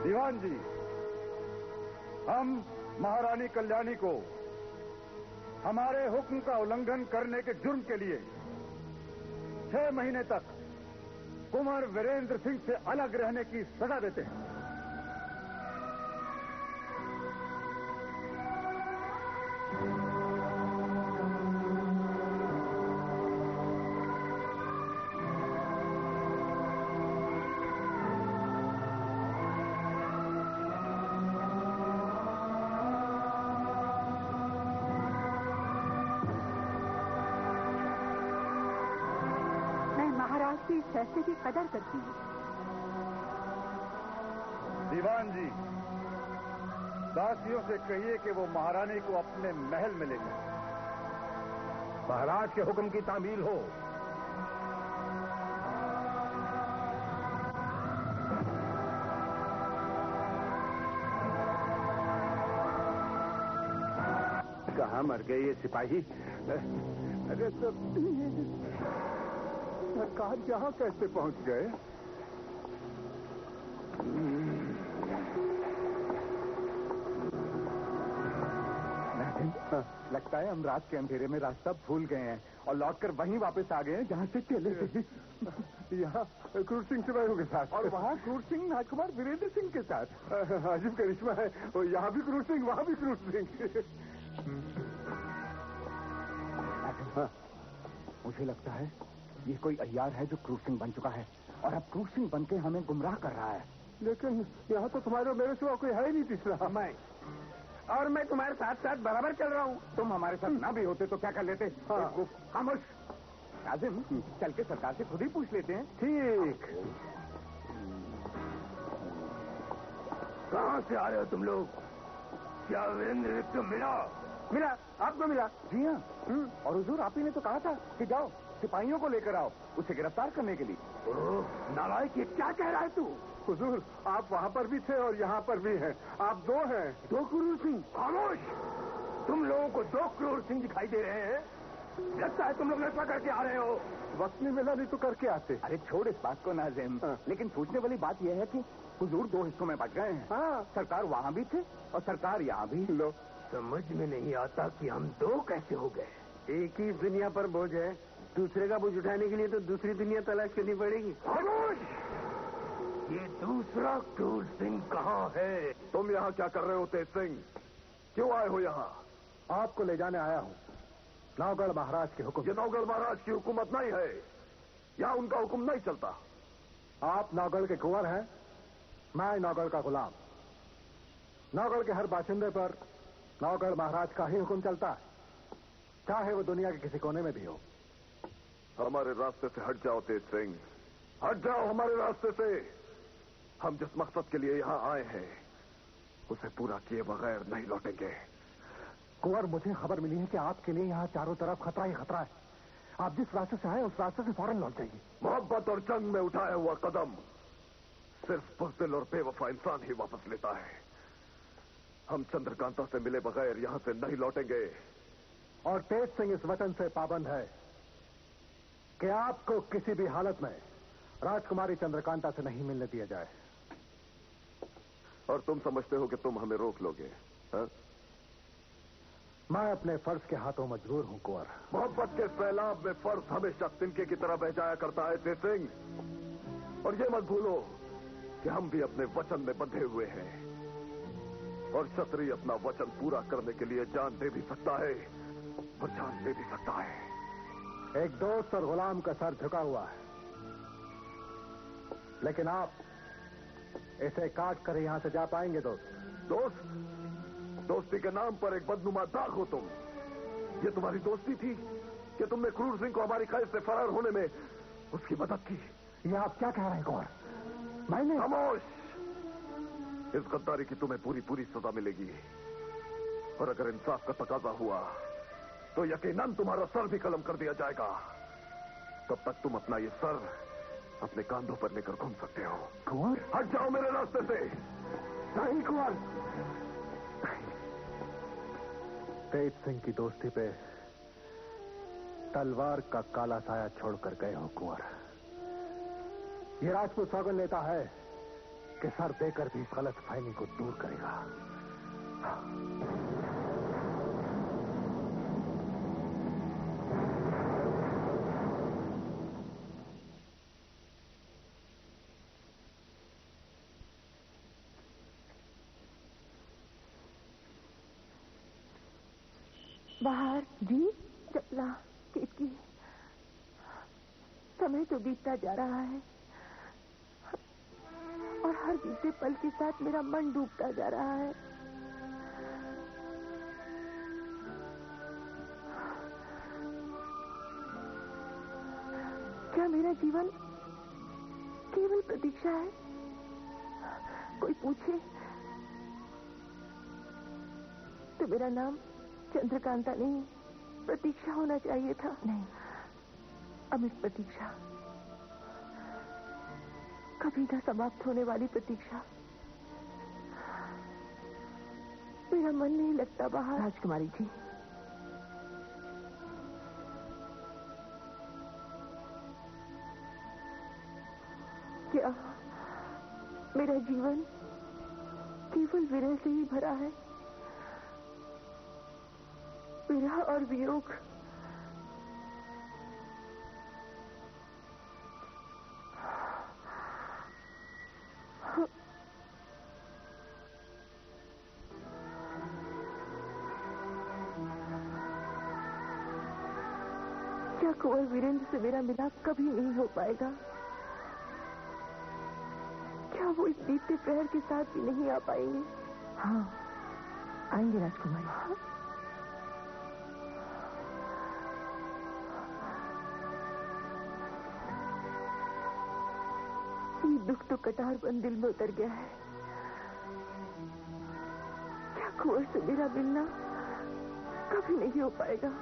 दीवान जी, हम महारानी कल्याणी को हमारे हुक्म का उल्लंघन करने के जुर्म के लिए 6 महीने तक कुंवर वीरेंद्र सिंह से अलग रहने की सजा देते हैं। फैसले की कदर करती हूँ। दीवान जी, दासियों से कहिए कि वो महारानी को अपने महल में ले जाए। महाराज के हुक्म की तामील हो। कहाँ मर गए ये सिपाही? अरे सरकार यहाँ कैसे पहुंच गए? लगता है हम रात के अंधेरे में रास्ता भूल गए हैं और लौटकर वहीं वापस आ गए हैं जहाँ से चले थे। यहाँ क्रूर सिंह सिपाहियों के साथ और वहाँ क्रूर सिंह राजकुमार वीरेंद्र सिंह के साथ। अजीब करिश्मा है, यहाँ भी क्रूर सिंह वहाँ भी क्रूर सिंह। मुझे लगता है ये कोई अय्यार है जो क्रूर सिंह बन चुका है और अब क्रूर सिंह बनके हमें गुमराह कर रहा है। लेकिन यहाँ तो तुम्हारे और मेरे सिवा कोई है ही नहीं तीसरा। मैं तुम्हारे साथ साथ बराबर चल रहा हूँ। तुम हमारे साथ ना भी होते तो क्या कर लेते? खामोश। नाजिम, चल के सरकार से खुद ही पूछ लेते हैं। ठीक। कहाँ से आ रहे हो तुम लोग? क्या वीरेंद्र विक्रम मिला? आपको मिला? जी हाँ। और हुजूर, आप ही ने तो कहा था कि जाओ सिपाहियों को लेकर आओ उसे गिरफ्तार करने के लिए। नालायक, ये क्या कह रहा है तू? हुजूर, आप वहाँ पर भी थे और यहाँ पर भी हैं। आप दो हैं। दो क्रूर सिंह? खामोश! तुम लोगों को दो क्रूर सिंह दिखाई दे रहे हैं? लगता है तुम लोग नशा करके आ रहे हो। वक्त नहीं मिला, नहीं तो करके आते। अरे छोड़ इस बात को नाजिम। लेकिन पूछने वाली बात यह है कि हुजूर 2 हिस्सों में बट गए हैं। हाँ, सरकार वहाँ भी थे और सरकार यहाँ भी। लो, समझ में नहीं आता कि हम दो कैसे हो गए। एक ही दुनिया पर बोझ है, दूसरे का बोझ उठाने के लिए तो दूसरी दुनिया तलाश करनी पड़ेगी। खामोश! ये दूसरा क्रूर सिंह कहाँ है? तुम यहाँ क्या कर रहे हो तेज सिंह? क्यों आए हो यहाँ? आपको ले जाने आया हूँ। नौगढ़ महाराज के हुक्म। ये नौगढ़ महाराज की हुकूमत नहीं है, यहाँ उनका हुक्म नहीं चलता। आप नौगढ़ के कुंवर हैं, मैं नौगढ़ का गुलाम। नौगढ़ के हर बाशिंदे पर नौगढ़ महाराज का ही हुक्म चलता है, चाहे वो दुनिया के किसी कोने में भी हो। हमारे रास्ते से हट जाओ तेज सिंह, हट जाओ हमारे रास्ते से। हम जिस मकसद के लिए यहाँ आए हैं उसे पूरा किए बगैर नहीं लौटेंगे। कुंवर, मुझे खबर मिली है कि आपके लिए यहाँ चारों तरफ खतरा ही खतरा है। आप जिस रास्ते से आए उस रास्ते से फौरन लौट जाइए। मोहब्बत और जंग में उठाया हुआ कदम सिर्फ बुज़दिल और बेवफा इंसान ही वापस लेता है। हम चंद्रकांता से मिले बगैर यहाँ से नहीं लौटेंगे। और तेज सिंह इस वचन से पाबंद है कि आपको किसी भी हालत में राजकुमारी चंद्रकांता से नहीं मिलने दिया जाए। और तुम समझते हो कि तुम हमें रोक लोगे? हा? मैं अपने फर्ज के हाथों मजबूर हूं कुंवर। मोहब्बत के सैलाब में फर्ज हमेशा तिनके की तरह बह जाया करता है तेज सिंह। और ये मत भूलो कि हम भी अपने वचन में बंधे हुए हैं और क्षत्रिय अपना वचन पूरा करने के लिए जान दे भी सकता है और जान दे भी सकता है। एक दोस्त और गुलाम का सर झुका हुआ है, लेकिन आप इसे काट कर यहां से जा पाएंगे दोस्त? दोस्ती के नाम पर एक बदनुमा दाग हो तुम। ये तुम्हारी दोस्ती थी कि तुमने क्रूर सिंह को हमारी कैद से फरार होने में उसकी मदद की? ये आप क्या कह रहे हैं कुंवर? मैंने? खामोश! इस गद्दारी की तुम्हें पूरी पूरी सजा मिलेगी और अगर इंसाफ का तकाजा हुआ तो यकीनन तुम्हारा सर भी कलम कर दिया जाएगा। तब तक तुम अपना ये सर अपने कांधों पर लेकर घूम सकते हो। कुंवर, हट जाओ मेरे रास्ते से। नहीं कुंवर। तेज सिंह की दोस्ती पे तलवार का काला साया छोड़कर गए हो कुंवर। ये राजपूत सौगंध लेता है के सर देकर भी इस गलत फहमी को दूर करेगा। बाहर जी चपला केतकी, समय तो बीतता जा रहा है और हर बीते पल के साथ मेरा मन डूबता जा रहा है। क्या मेरा जीवन केवल प्रतीक्षा है? कोई पूछे तो मेरा नाम चंद्रकांता नहीं, प्रतीक्षा होना चाहिए था। नहीं, अमित प्रतीक्षा, कभी न समाप्त होने वाली प्रतीक्षा। मेरा मन नहीं लगता बाहर। राजकुमारी जी, क्या मेरा जीवन केवल विरह से ही भरा है? विरह और वियोग। क्या कुंवर वीरेंद्र से मेरा मिलाप कभी नहीं हो पाएगा? क्या वो इस बीते प्रहर के साथ भी नहीं आ पाएंगे? हाँ, आएंगे राजकुमारी। हाँ? ये दुख तो कटार बंद दिल में उतर गया है। क्या कुंवर से मेरा मिलना कभी नहीं हो पाएगा?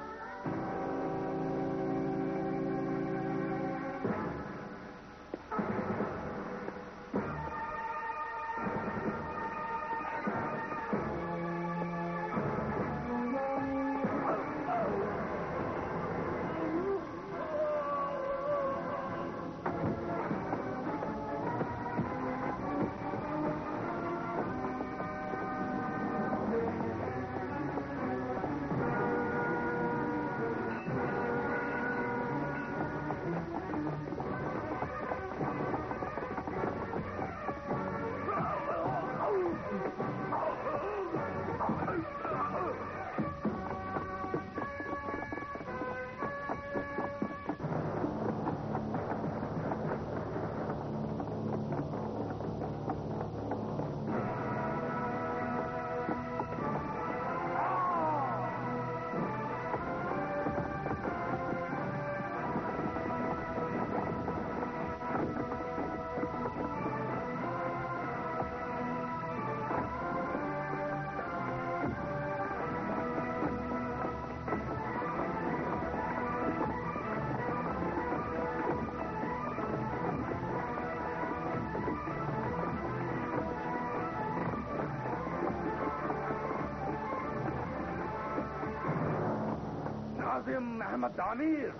नाजिम अहमद आमिर,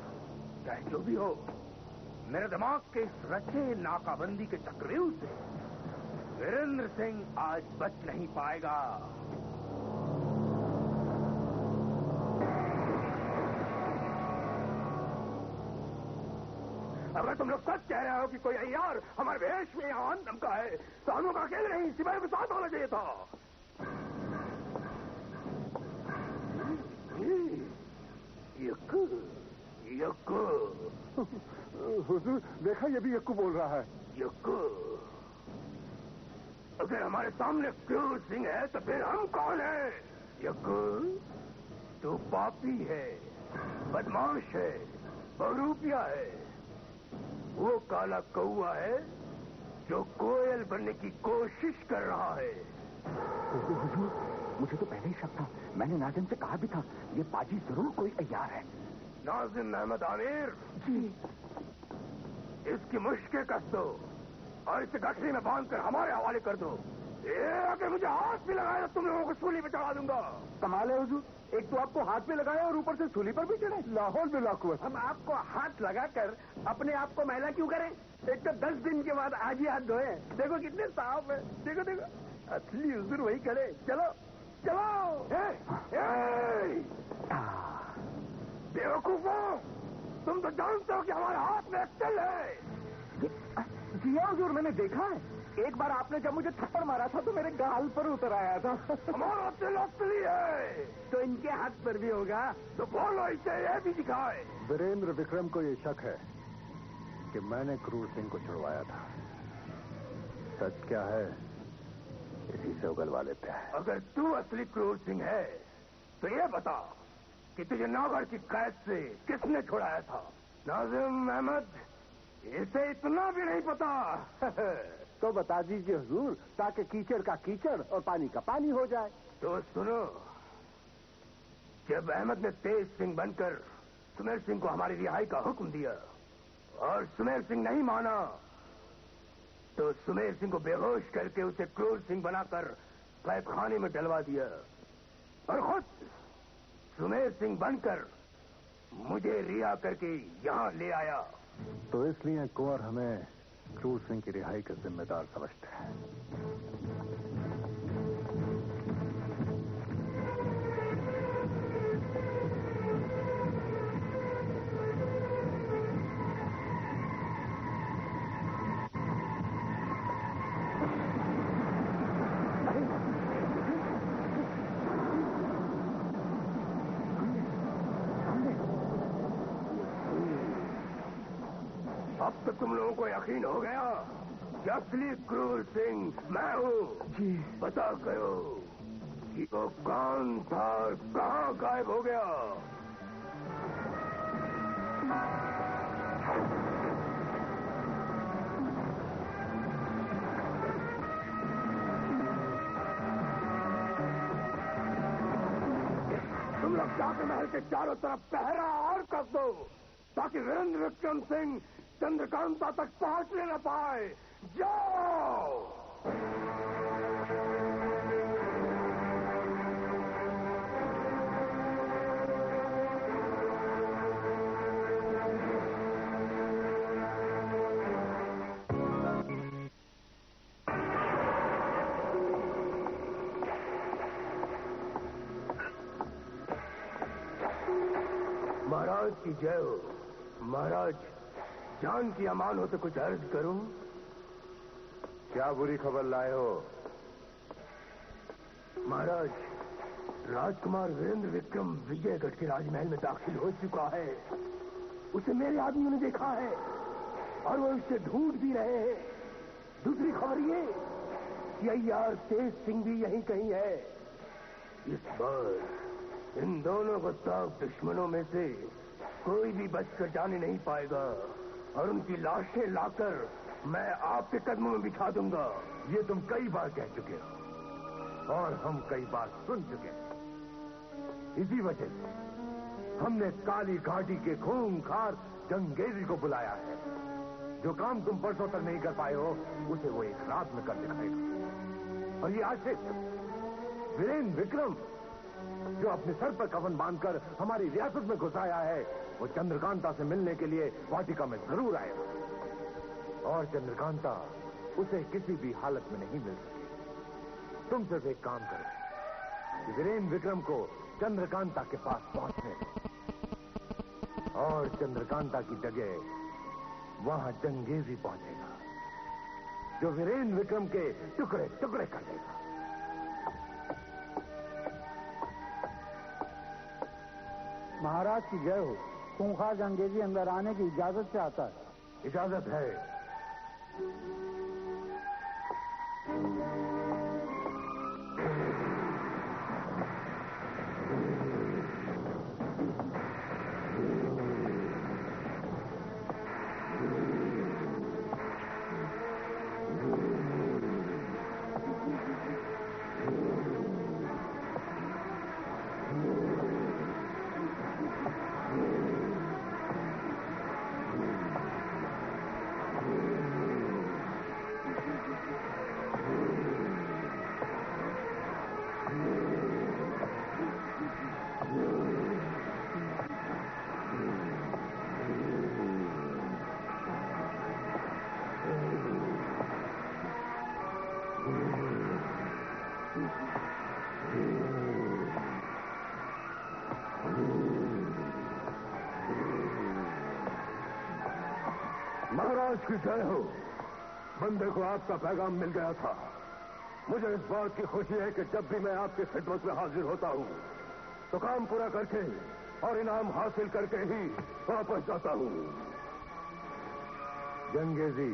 चाहे जो भी हो, मेरे दिमाग के इस रचे नाकाबंदी के चक्रव्यूह से वीरेंद्र सिंह आज बच नहीं पाएगा। अगर तुम लोग सच कह रहे हो कि कोई अय्यार हमारे वेश में यहाँ धमका है, तो हम लोग अकेले नहीं, सिपाही के साथ होना चाहिए था। यक्कू, हुजूर देखा, ये भी यक्कू बोल रहा है। यक्कू, अगर हमारे सामने क्रूर सिंह है तो फिर हम कौन है? यक्कू, तू पापी है, बदमाश है, बहुरूपिया है। वो काला कौआ है जो कोयल बनने की कोशिश कर रहा है। हुजूर, मुझे तो पहले ही शक था। मैंने नाजिम से कहा भी था, ये पाजी जरूर कोई अय्यार है। नाजिम अहमद आमिर जी, इसकी मुश्किल कस दो और इसे गठरी में बांधकर हमारे हवाले कर दो। अगर मुझे हाथ भी लगाया तो तुम लोगों को सूली पे चढ़ा दूंगा। कमाल है हुजूर, एक तो आपको हाथ पे लगाया और ऊपर से सूली पर भी चढ़े। लाहौल में लाखों। हम आपको हाथ लगाकर अपने आप को मैला क्यों करें? एक तो 10 दिन के बाद आज ही हाथ धोए। देखो कितने साफ है। देखो देखो असली हुजूर वही खड़े। चलो चलो। बेवकूफों, तुम तो जानते हो कि हमारे हाथ में अक्ल है। जी हाँ हुजूर, मैंने देखा है। एक बार आपने जब मुझे थप्पड़ मारा था तो मेरे गाल पर उतर आया था। हमारा दिल असली है तो इनके हाथ पर भी होगा। तो बोलो इसे ये भी दिखाए। वीरेंद्र विक्रम को ये शक है कि मैंने क्रूर सिंह को छुड़वाया था। सच क्या है इसी से उगलवा लेते हैं। अगर तू असली क्रूर सिंह है तो ये बता कि तुझे नौगढ़ की कैद से किसने छुड़ाया था? नाजिम अहमद, इसे इतना भी नहीं पता। तो बता दीजिए हुजूर, ताकि कीचड़ का कीचड़ और पानी का पानी हो जाए। तो सुनो, जब अहमद ने तेज सिंह बनकर सुमेर सिंह को हमारी रिहाई का हुक्म दिया और सुमेर सिंह नहीं माना, तो सुमेर सिंह को बेहोश करके उसे क्रूर सिंह बनाकर कैदखाने में डलवा दिया और खुद सुमेर सिंह बनकर मुझे रिहा करके यहां ले आया। तो इसलिए कुंवर हमें क्रूर सिंह की रिहाई का जिम्मेदार समझते हैं। अब तो तुम लोगों को यकीन हो गया कि असली क्रूर सिंह मैं हूँ। जी पता करो कि वो कौन था और कहाँ गायब हो गया। तुम लोग जाके महल के चारों तरफ पहरा और कर दो ताकि वीरेंद्र विक्रम सिंह चंद्रकांता तक पहुंचने न पाए। जाओ। महाराज की जय हो। महाराज, जान की अमान हो तो कुछ अर्ज करूं? क्या बुरी खबर लाए हो? महाराज, राजकुमार वीरेंद्र विक्रम विजयगढ़ के राजमहल में दाखिल हो चुका है। उसे मेरे आदमियों ने देखा है और वो उसे ढूंढ भी रहे हैं। दूसरी खबर ये कि अय्यार तेज सिंह भी यहीं कहीं है। इस बार इन दोनों को ताक दुश्मनों में से कोई भी बचकर जाने नहीं पाएगा और उनकी लाशें लाकर मैं आपके कदमों में बिछा दूंगा। ये तुम कई बार कह चुके हो और हम कई बार सुन चुके हैं। इसी वजह से हमने काली घाटी के खूंखार जंगेजी को बुलाया है। जो काम तुम परसों तक नहीं कर पाए हो उसे वो एक रात में कर दिखाएगा। और ये आशिक वीरेंद्र विक्रम जो अपने सर पर कफन बांधकर हमारी रियासत में घुस आया है, वो चंद्रकांता से मिलने के लिए वाटिका में जरूर आएगा। और चंद्रकांता उसे किसी भी हालत में नहीं मिल सकती। तुम सिर्फ एक काम करो कि वीरेंद्र विक्रम को चंद्रकांता के पास पहुंचने दो और चंद्रकांता की जगह वहां जंगेजी पहुंचेगा जो वीरेंद्र विक्रम के टुकड़े टुकड़े कर देगा। महाराज की जय हो। खूंखार जंगेजी अंदर आने की इजाजत चाहता है। इजाजत है। महाराज की जय हो। बंदे को आपका पैगाम मिल गया था। मुझे इस बात की खुशी है कि जब भी मैं आपकी खिदमत में हाजिर होता हूँ तो काम पूरा करके और इनाम हासिल करके ही वापस जाता हूँ। जंगेजी,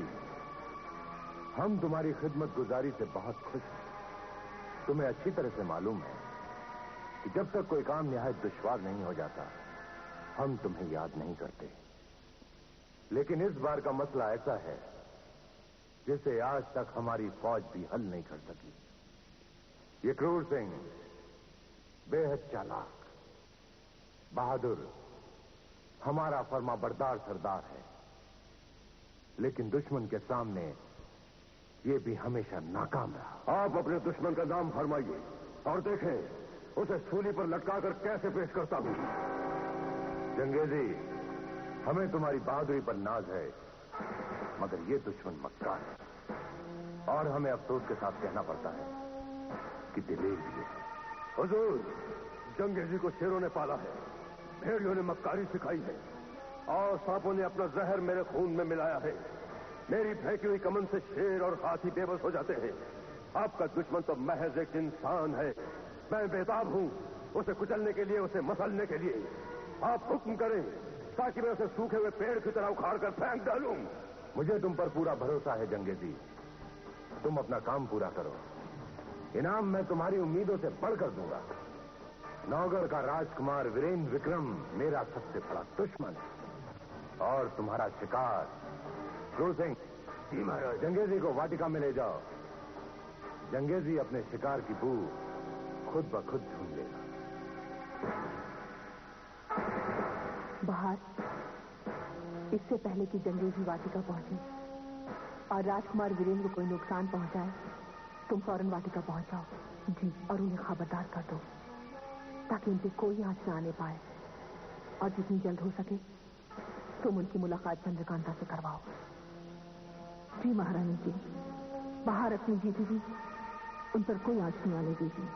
हम तुम्हारी खिदमत गुजारी से बहुत खुश हैं। तुम्हें अच्छी तरह से मालूम है कि जब तक कोई काम निहायत दुश्वार नहीं हो जाता हम तुम्हें याद नहीं करते। लेकिन इस बार का मसला ऐसा है जिसे आज तक हमारी फौज भी हल नहीं कर सकी। ये क्रूर सिंह बेहद चालाक, बहादुर, हमारा फरमाबरदार सरदार है, लेकिन दुश्मन के सामने ये भी हमेशा नाकाम रहा। आप अपने दुश्मन का नाम फरमाइए और देखें उसे सूली पर लटकाकर कैसे पेश करता हूं। जंगेजी, हमें तुम्हारी बहादुरी पर नाज है, मगर ये दुश्मन मक्कार है और हमें अफसोस के साथ कहना पड़ता है कि दिलेर भी है। हुजूर, जंगेजी को शेरों ने पाला है, भेड़ियों ने मक्कारी सिखाई है और सांपों ने अपना जहर मेरे खून में मिलाया है। मेरी फेंकी हुई कमन से शेर और हाथी बेबस हो जाते हैं। आपका दुश्मन तो महज एक इंसान है। मैं बेताब हूं उसे कुचलने के लिए, उसे मसलने के लिए। आप हुक्म करें ताकि मैं उसे सूखे हुए पेड़ की तरह उखाड़ कर फेंक डालूं। मुझे तुम पर पूरा भरोसा है जंगेजी। तुम अपना काम पूरा करो, इनाम मैं तुम्हारी उम्मीदों से बढ़कर दूंगा। नौगढ़ का राजकुमार वीरेंद्र विक्रम मेरा सबसे बड़ा दुश्मन है और तुम्हारा शिकार क्रूर सिंह। जी महाराज। जंगेजी को वाटिका में ले जाओ। जंगेजी अपने शिकार की बू खुद ब खुद ढूंढ लेगा। बाहर, इससे पहले कि जंगेजी वाटिका पहुंचे और राजकुमार वीरेंद्र को कोई नुकसान पहुंचाए, तुम फौरन वाटिका पहुंच जाओ। जी। और उन्हें खबरदार कर दो ताकि उनसे कोई आंच न आने पाए और जितनी जल्द हो सके तुम उनकी मुलाकात चंद्रकांता से करवाओ। जी महारानी जी, बाहर अपनी जीती जी, उन पर कोई आंच नहीं आने दीजिए।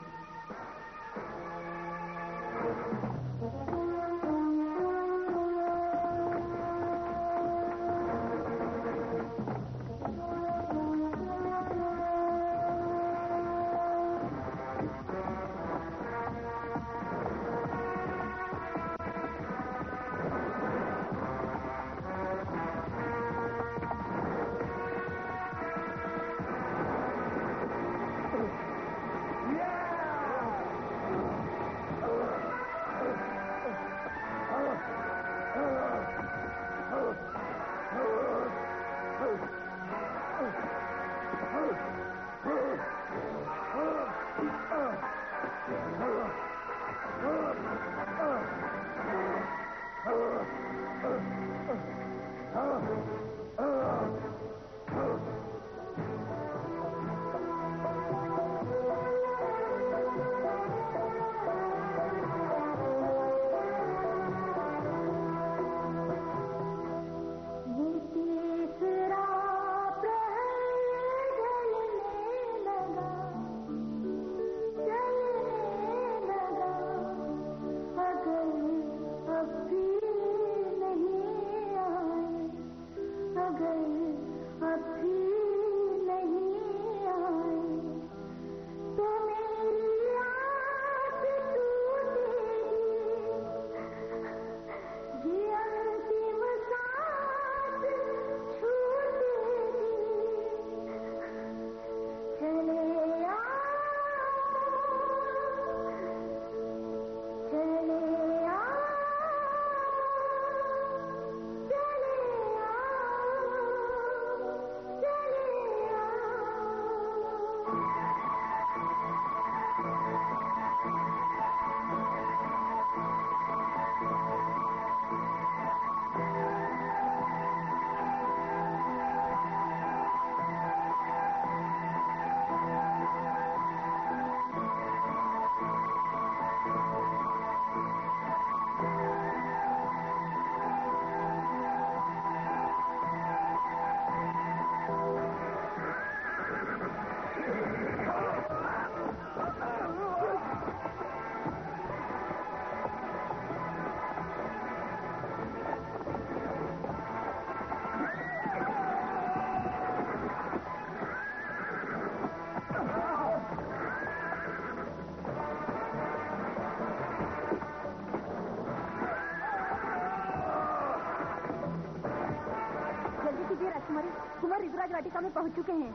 वाटिका में पहुंच चुके हैं।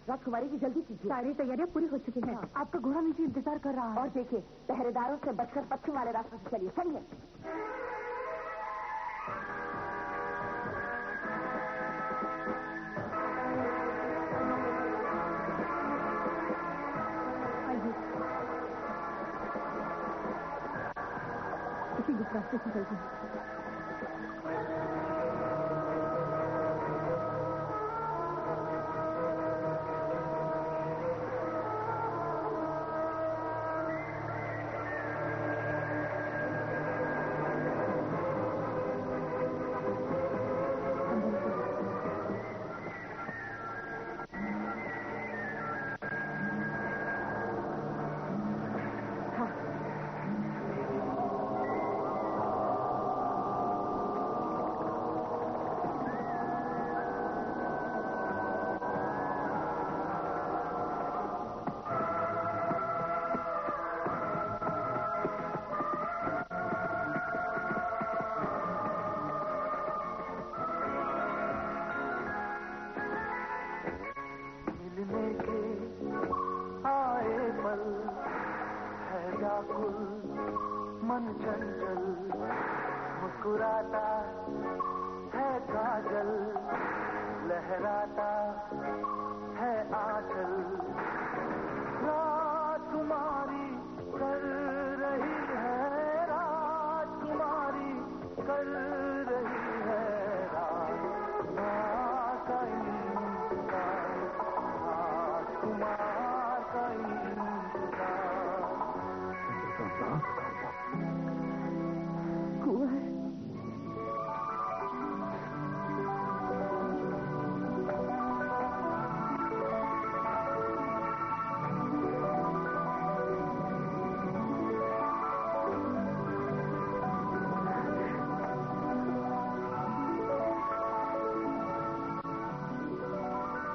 राजकुमारी जी जल्दी कीजिए। सारी तैयारियां पूरी हो चुकी हैं। आपका घोड़ा नीचे इंतजार कर रहा है। और देखिए पहरेदारों से बचकर पश्चिम वाले रास्ते से चलिए। चलिए। इसी जिस रास्ते से चलते हैं। मन चंचल मुस्कुराता है काजल, लहराता है आंचल, राजकुमारी कर रही है, राजकुमारी कर रही है राजकुमार का इंतजार, राजकुमार का इंतजार।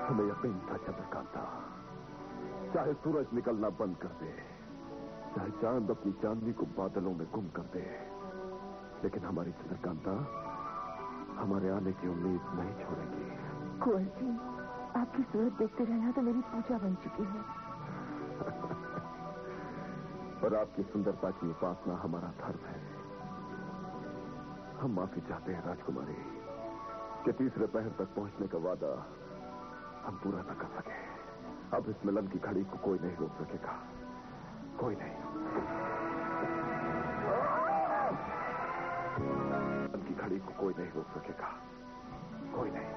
हमें यकीन था चंद्रकांता, चाहे सूरज निकलना बंद कर दे, चाहे चांद अपनी चांदनी को बादलों में गुम कर दे, लेकिन हमारी चंद्रकांता हमारे आने की उम्मीद नहीं छोड़ेगी। कुंवर जी, आपकी सूरत देखते रहना तो मेरी पूजा बन चुकी है। और आपकी सुंदरता की उपासना हमारा धर्म है। हम माफी चाहते हैं राजकुमारी कि तीसरे पहर तक पहुंचने का वादा हम पूरा न कर सके। अब इस मिलन की घड़ी को कोई नहीं रोक सकेगा, कोई नहीं। मिलन की घड़ी को कोई नहीं रोक सकेगा, कोई नहीं।